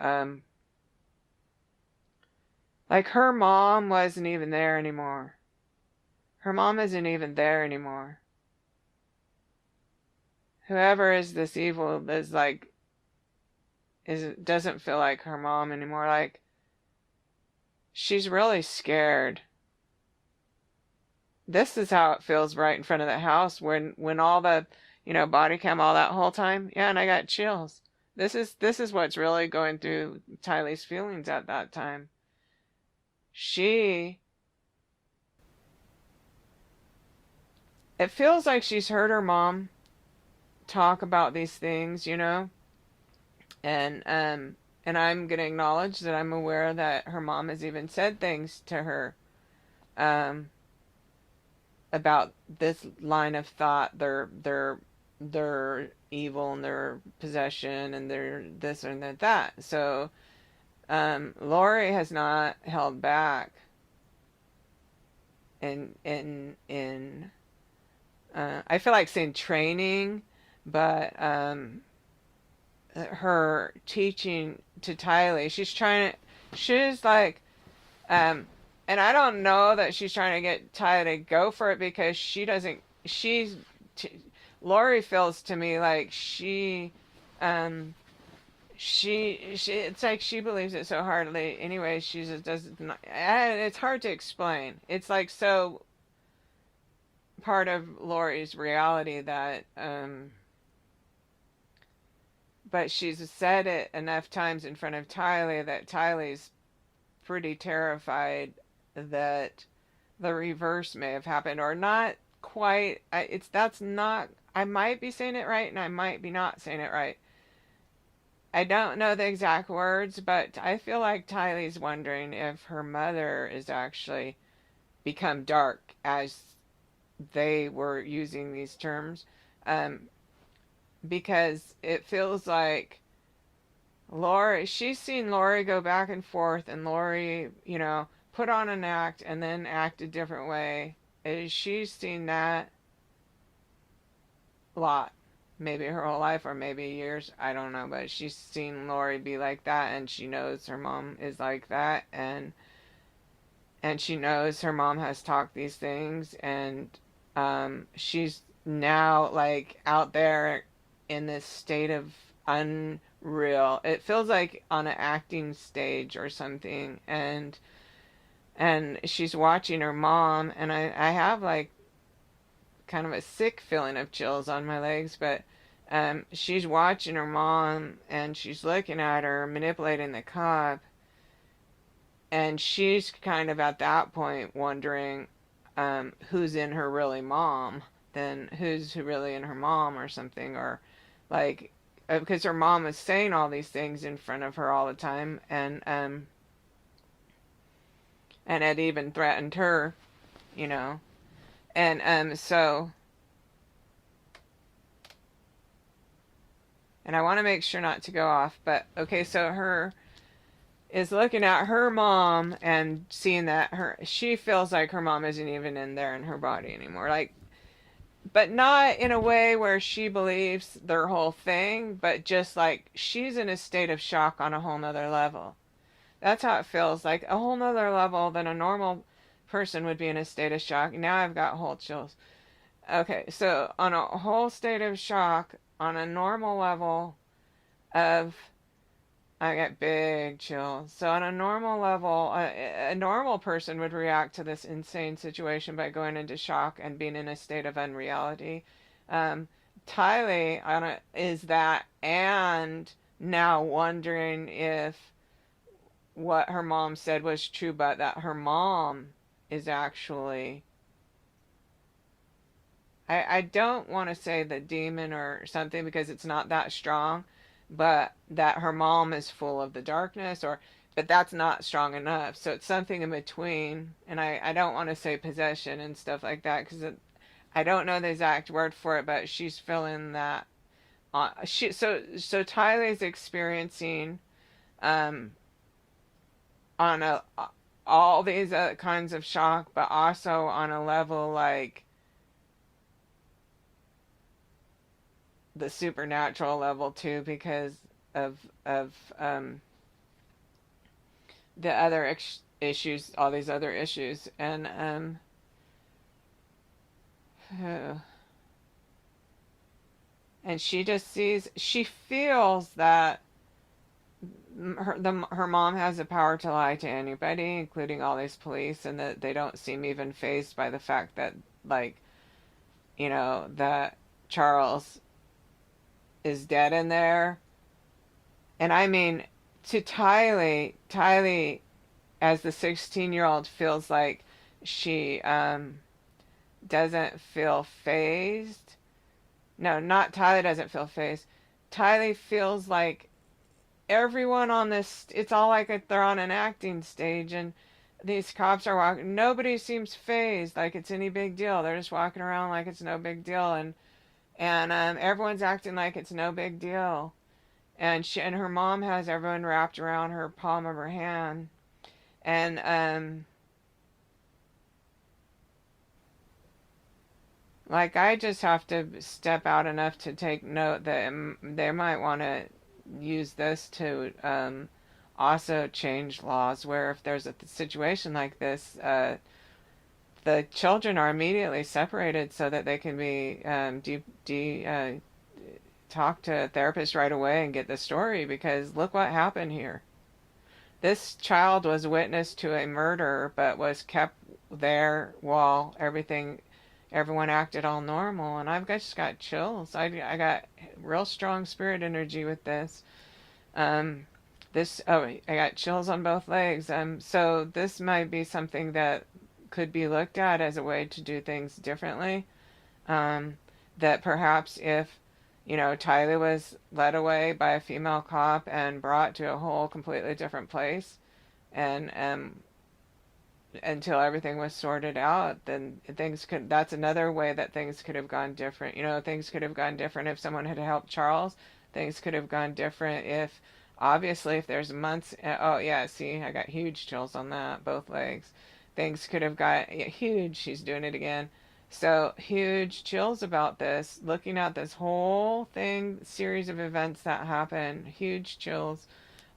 Speaker 1: like her mom wasn't even there anymore. Her mom isn't even there anymore. Whoever is this evil is like, doesn't feel like her mom anymore. Like, she's really scared. This is how it feels right in front of the house when all the, body cam all that whole time. Yeah, and I got chills. This is what's really going through Tylee's feelings at that time. It feels like she's heard her mom talk about these things, and I'm gonna acknowledge that I'm aware that her mom has even said things to her um about this line of thought. They're evil, and their possession, and they're this and they're that. So Lori has not held back in I feel like saying training, but her teaching to Tylee. She's like, um, and I don't know that she's trying to get Tylee to go for it, because t- Lori feels to me like um, it's like she believes it so hardly. Anyway, she just doesn't, and it's hard to explain. It's like so part of Lori's reality that, but she's said it enough times in front of Tylee that Tylee's pretty terrified that the reverse may have happened, or not quite. That's not. I might be saying it right, and I might be not saying it right. I don't know the exact words, but I feel like Tylee's wondering if her mother is actually become dark, as they were using these terms, um, because it feels like Lori, she's seen Lori go back and forth, and Lori, put on an act and then act a different way. She's seen that a lot. Maybe her whole life or maybe years, I don't know, but she's seen Lori be like that, and she knows her mom is like that, and she knows her mom has talked these things, and she's now like out there in this state of unreal. It feels like on an acting stage or something, and she's watching her mom, and I have like kind of a sick feeling of chills on my legs, but she's watching her mom and she's looking at her manipulating the cup, and she's kind of at that point wondering who's in her really mom, then who's really in her mom or something, or like because her mom is saying all these things in front of her all the time, and it even threatened her, you know, and so and I want to make sure not to go off, but okay, so her is looking at her mom and seeing that she feels like her mom isn't even in there in her body anymore, like, but not in a way where she believes their whole thing, but just like she's in a state of shock on a whole nother level. That's how it feels, like a whole nother level than a normal person would be in a state of shock. Now I've got whole chills. Okay, so on a whole state of shock, on a normal level of, I get big chills. So on a normal level, a normal person would react to this insane situation by going into shock and being in a state of unreality. Um, Tylee is that, and now wondering if what her mom said was true, but that her mom is actually, I don't want to say the demon or something because it's not that strong, but that her mom is full of the darkness, or but that's not strong enough. So it's something in between, and I don't want to say possession and stuff like that because I don't know the exact word for it, but she's feeling that. So Tyler's experiencing um on a all these other kinds of shock, but also on a level like the supernatural level too, because of the other issues, all these other issues, and and she just sees, she feels that her mom has the power to lie to anybody, including all these police, and that they don't seem even fazed by the fact that, like, that Charles is dead in there. And I mean, to Tylee as the 16-year-old feels like she doesn't feel phased. No, not Tylee doesn't feel phased. Tylee feels like everyone on this, it's all like they're on an acting stage, and these cops are walking, nobody seems phased like it's any big deal. They're just walking around like it's no big deal, and everyone's acting like it's no big deal. And she and her mom has everyone wrapped around her palm of her hand, and like I just have to step out enough to take note that they might want to use this to also change laws where if there's a situation like this, the children are immediately separated so that they can be talk to a therapist right away and get the story, because look what happened here. This child was witness to a murder but was kept there while everyone acted all normal, and I've just got chills. I got real strong spirit energy with this. Um, I got chills on both legs. So this might be something that could be looked at as a way to do things differently. Um, that perhaps if, Tyler was led away by a female cop and brought to a whole completely different place, and until everything was sorted out, then that's another way that things could have gone different. Things could have gone different if someone had helped Charles. Things could have gone different if Obviously, if there's months, oh yeah, see, I got huge chills on that, both legs. Things could have got yeah, huge. She's doing it again. So huge chills about this. Looking at this whole thing, series of events that happen, huge chills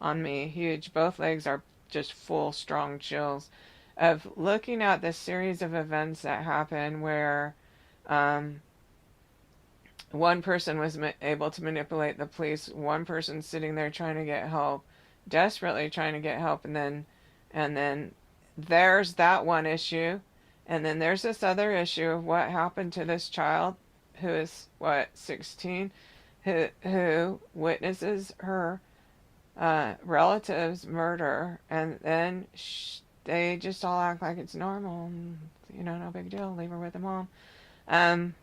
Speaker 1: on me. Huge. Both legs are just full, strong chills of looking at this series of events that happen where um, one person was able to manipulate the police, one person sitting there trying to get help, desperately trying to get help, and then there's that one issue, and then there's this other issue of what happened to this child who is what 16, who witnesses her relatives murder, and then they just all act like it's normal, and, no big deal, leave her with the mom. um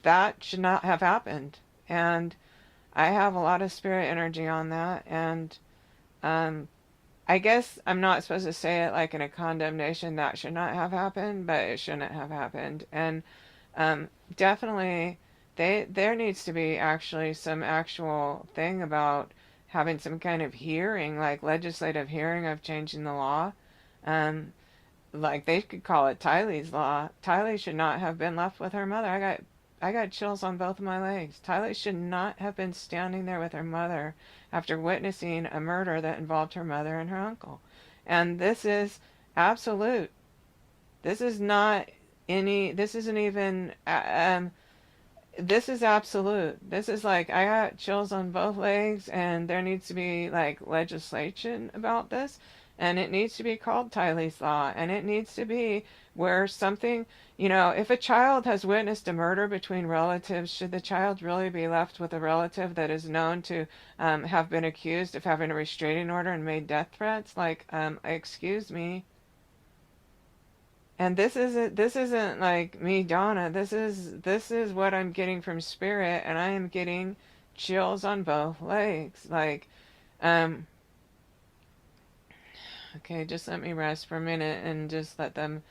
Speaker 1: that should not have happened. And I have a lot of spirit energy on that. And um, I guess I'm not supposed to say it like in a condemnation that should not have happened, but it shouldn't have happened. And um, definitely, there needs to be actually some actual thing about having some kind of hearing, like legislative hearing of changing the law. Um, like they could call it Tylee's law. Tylee should not have been left with her mother. I got chills on both of my legs. Tylee should not have been standing there with her mother after witnessing a murder that involved her mother and her uncle. And this is absolute. This is not any, this isn't even, this is absolute. This is like, I got chills on both legs, and there needs to be like legislation about this, and it needs to be called Tylee's Law, and it needs to be where something, if a child has witnessed a murder between relatives, should the child really be left with a relative that is known to have been accused of having a restraining order and made death threats? Like, excuse me. And this isn't like me, Donna. This is what I'm getting from spirit, and I am getting chills on both legs. Like, um, okay, just let me rest for a minute and just let them.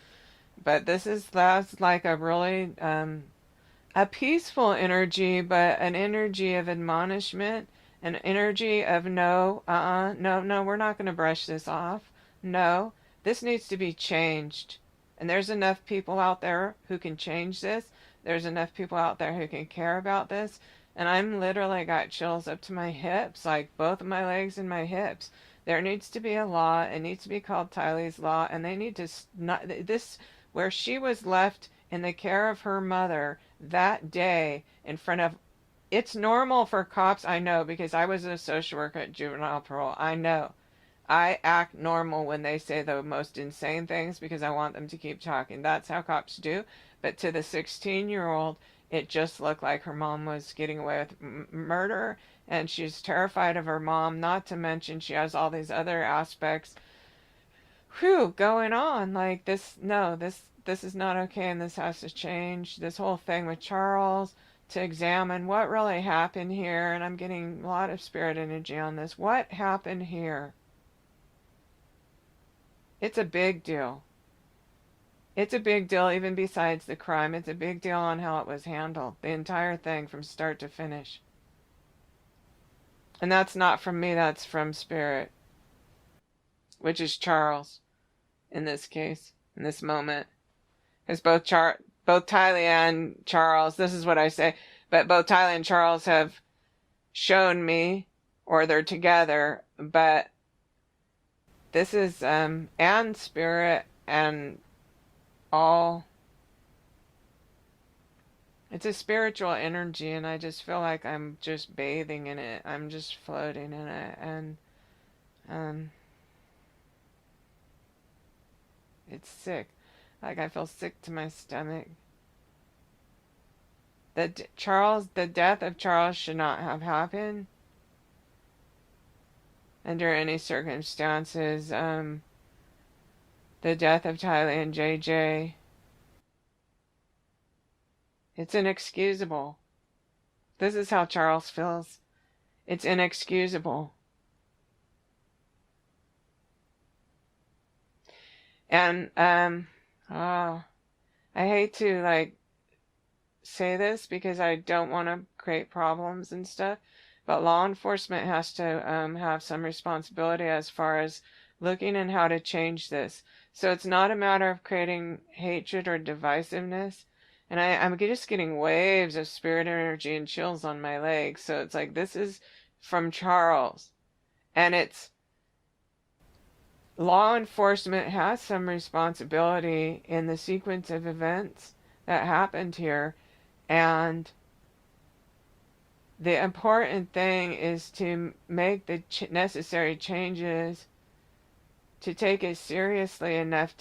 Speaker 1: But that's like a really a peaceful energy, but an energy of admonishment, an energy of no, no, no, we're not going to brush this off. No, this needs to be changed. And there's enough people out there who can change this. There's enough people out there who can care about this. And I'm literally got chills up to my hips, like both of my legs and my hips. There needs to be a law. It needs to be called Tylee's Law. And they need to, not, this, where she was left in the care of her mother that day in front of, it's normal for cops, I know, because I was a social worker at juvenile parole. I know. I act normal when they say the most insane things because I want them to keep talking. That's how cops do. But to the 16-year-old, it just looked like her mom was getting away with murder, and she's terrified of her mom, not to mention she has all these other aspects going on. Like this, no, this is not okay, and this has to change. This whole thing with Charles, to examine what really happened here, and I'm getting a lot of spirit energy on this. What happened here? It's a big deal. It's a big deal even besides the crime. It's a big deal on how it was handled. The entire thing from start to finish. And that's not from me, that's from spirit, which is Charles in this case, in this moment. Because both Tylee and Charles, this is what I say, but both Tylee and Charles have shown me, or they're together, but this is, and spirit and all, it's a spiritual energy, and I just feel like I'm just bathing in it. I'm just floating in it, and, um, it's sick. Like I feel sick to my stomach. The death of Charles should not have happened under any circumstances. The death of Tylee and JJ, it's inexcusable. This is how Charles feels. It's inexcusable. And, oh, I hate to, like, say this because I don't want to create problems and stuff, but law enforcement has to have some responsibility as far as looking and how to change this. So it's not a matter of creating hatred or divisiveness. And I'm just getting waves of spirit energy and chills on my legs. So it's like, this is from Charles. And it's law enforcement has some responsibility in the sequence of events that happened here. And the important thing is to make the necessary changes to take it seriously enough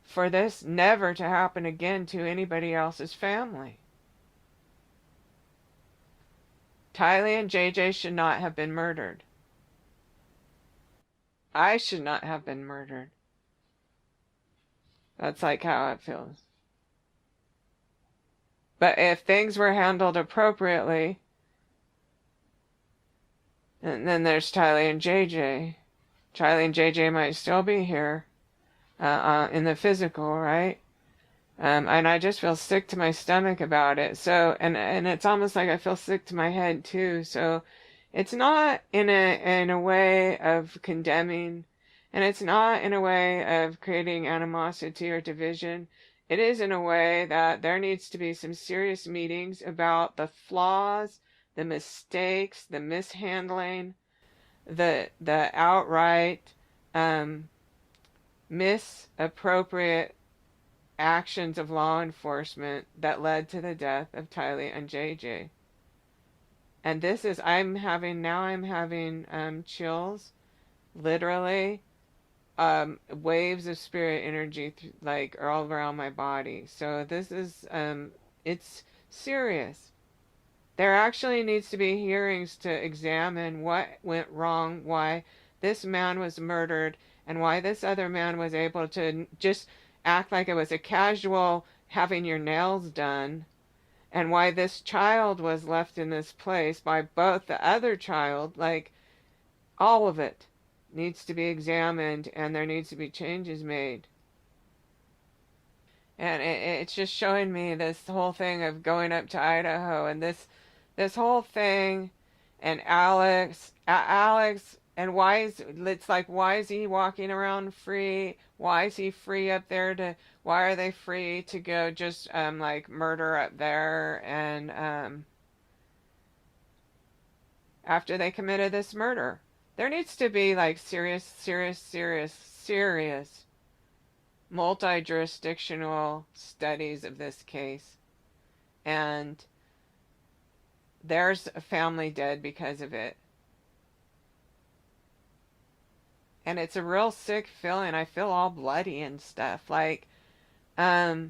Speaker 1: for this never to happen again to anybody else's family. Tylee and JJ should not have been murdered. I should not have been murdered. That's like how it feels. But if things were handled appropriately, and then there's Tylee and JJ. Tylee and JJ might still be here in the physical, right? And I just feel sick to my stomach about it. So, and it's almost like I feel sick to my head too. So, it's not in a way of condemning, and it's not in a way of creating animosity or division. It is in a way that there needs to be some serious meetings about the flaws, the mistakes, the mishandling, the outright misappropriate actions of law enforcement that led to the death of Tylee and JJ. And this is, I'm having chills, literally, waves of spirit energy, like, all around my body. So this is, it's serious. There actually needs to be hearings to examine what went wrong, why this man was murdered, and why this other man was able to just act like it was a casual having your nails done, and why this child was left in this place by both the other child. Like, all of it needs to be examined, and there needs to be changes made. And it's just showing me this whole thing of going up to Idaho, and this whole thing, and Alex, and why is he walking around free? Why is he free up there why are they free to go just, like, murder up there, and, after they committed this murder? There needs to be, like, serious multi-jurisdictional studies of this case. And there's a family dead because of it. And it's a real sick feeling. I feel all bloody and stuff. Like, I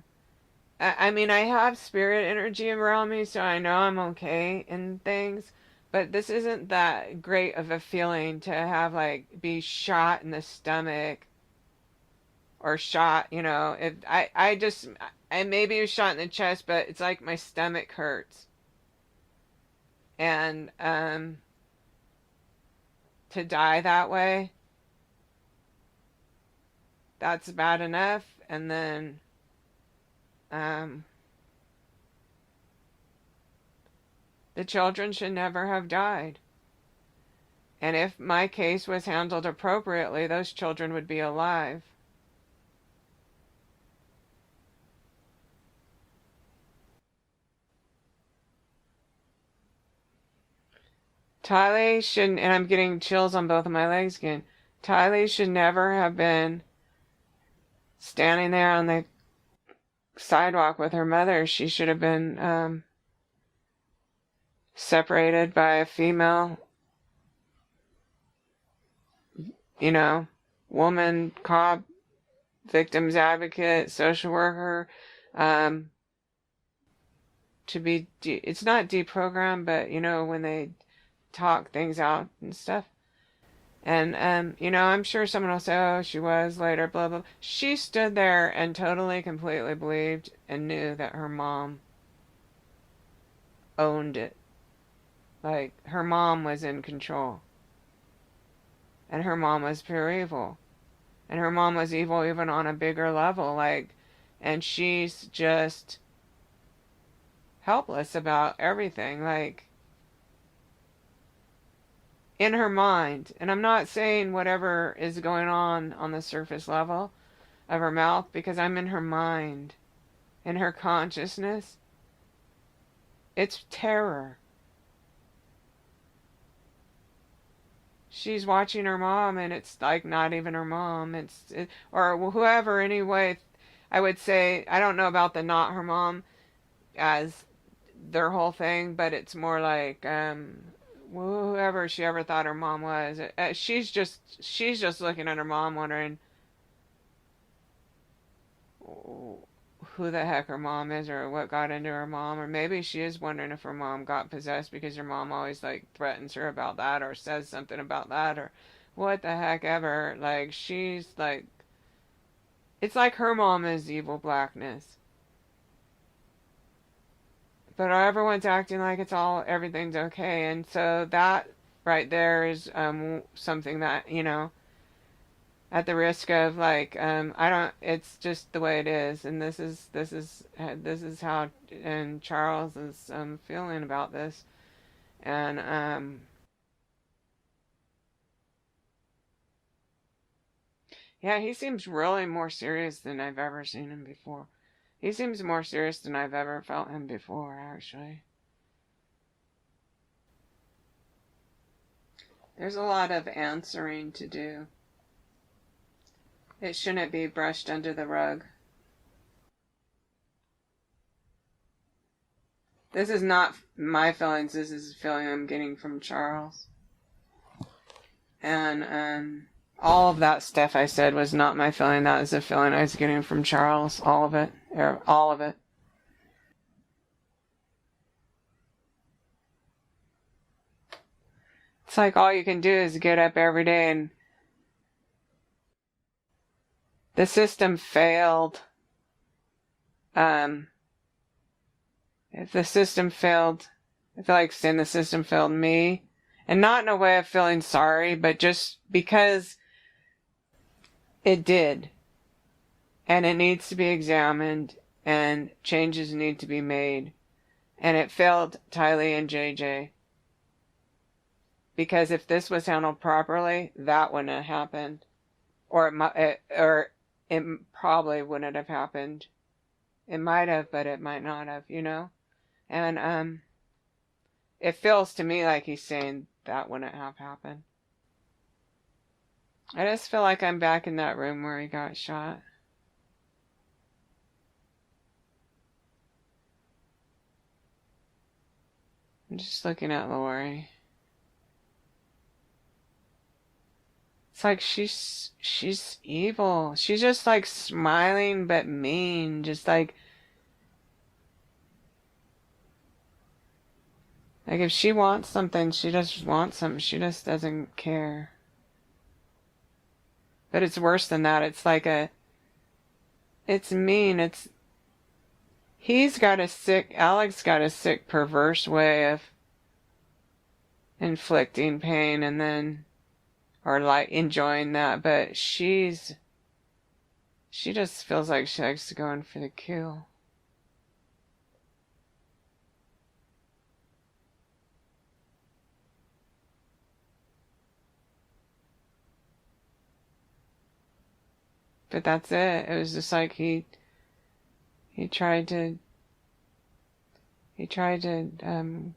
Speaker 1: mean, I have spirit energy around me, so I know I'm okay and things. But this isn't that great of a feeling to have, like, be shot in the stomach. Or shot, if I maybe was shot in the chest, but it's like my stomach hurts. And, to die that way, that's bad enough. And then, the children should never have died. And if my case was handled appropriately, those children would be alive. Tylee shouldn't, and I'm getting chills on both of my legs again. Tylee should never have been standing there on the sidewalk with her mother. She should have been separated by a female, woman, cop, victims advocate, social worker, to be, it's not deprogrammed, but, when they talk things out and stuff. And, I'm sure someone will say, oh, she was later, blah, blah. She stood there and totally, completely believed and knew that her mom owned it. Like, her mom was in control. And her mom was pure evil. And her mom was evil even on a bigger level. Like, and she's just helpless about everything. Like, in her mind. And I'm not saying whatever is going on the surface level of her mouth, because I'm in her mind, in her consciousness. It's terror. She's watching her mom, and it's like not even her mom. Or whoever, anyway. I would say, I don't know about the not her mom as their whole thing, but it's more like whoever she ever thought her mom was. She's just looking at her mom, wondering who the heck her mom is, or what got into her mom. Or maybe she is wondering if her mom got possessed, because her mom always like threatens her about that, or says something about that, or what the heck ever. Like, she's like, it's like her mom is evil blackness, but everyone's acting like everything's okay. And so that right there is something that, at the risk of like, I don't, it's just the way it is. And this is how, and Charles is feeling about this. And yeah, he seems really more serious than I've ever seen him before. He seems more serious than I've ever felt him before, actually. There's a lot of answering to do. It shouldn't be brushed under the rug. This is not my feelings. This is a feeling I'm getting from Charles. And all of that stuff I said was not my feeling. That is a feeling I was getting from Charles. All of it. All of it. It's like all you can do is get up every day, and the system failed. If the system failed, I feel like saying the system failed me. And not in a way of feeling sorry, but just because it did. And it needs to be examined, and changes need to be made. And it failed Tylee and JJ. Because if this was handled properly, that wouldn't have happened. Or it probably wouldn't have happened. It might have, but it might not have, And it feels to me like he's saying that wouldn't have happened. I just feel like I'm back in that room where he got shot. I'm just looking at Lori. It's like she's evil. She's just like smiling but mean. Just like if she wants something, she just wants something. She just doesn't care. But it's worse than that. It's like it's mean. Alex got a sick, perverse way of inflicting pain, and then, or like enjoying that. But she just feels like she likes to go in for the kill. But that's it. It was just like he tried to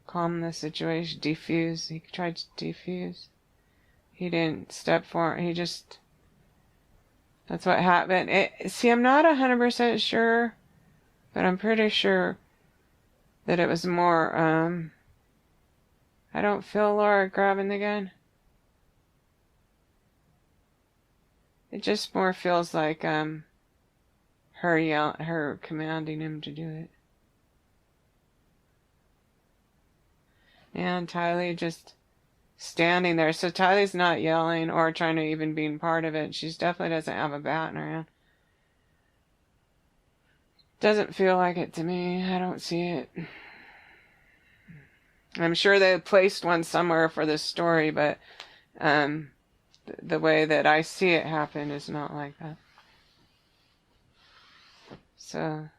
Speaker 1: calm the situation, defuse. He tried to defuse. He didn't step forward. That's what happened. See, I'm not 100% sure, but I'm pretty sure that it was more, I don't feel Laura grabbing the gun. It just more feels like, her commanding him to do it. And Tylee just standing there. So Tylee's not yelling or trying to even be part of it. She definitely doesn't have a bat in her hand. Doesn't feel like it to me. I don't see it. I'm sure they placed one somewhere for this story, but the way that I see it happen is not like that. So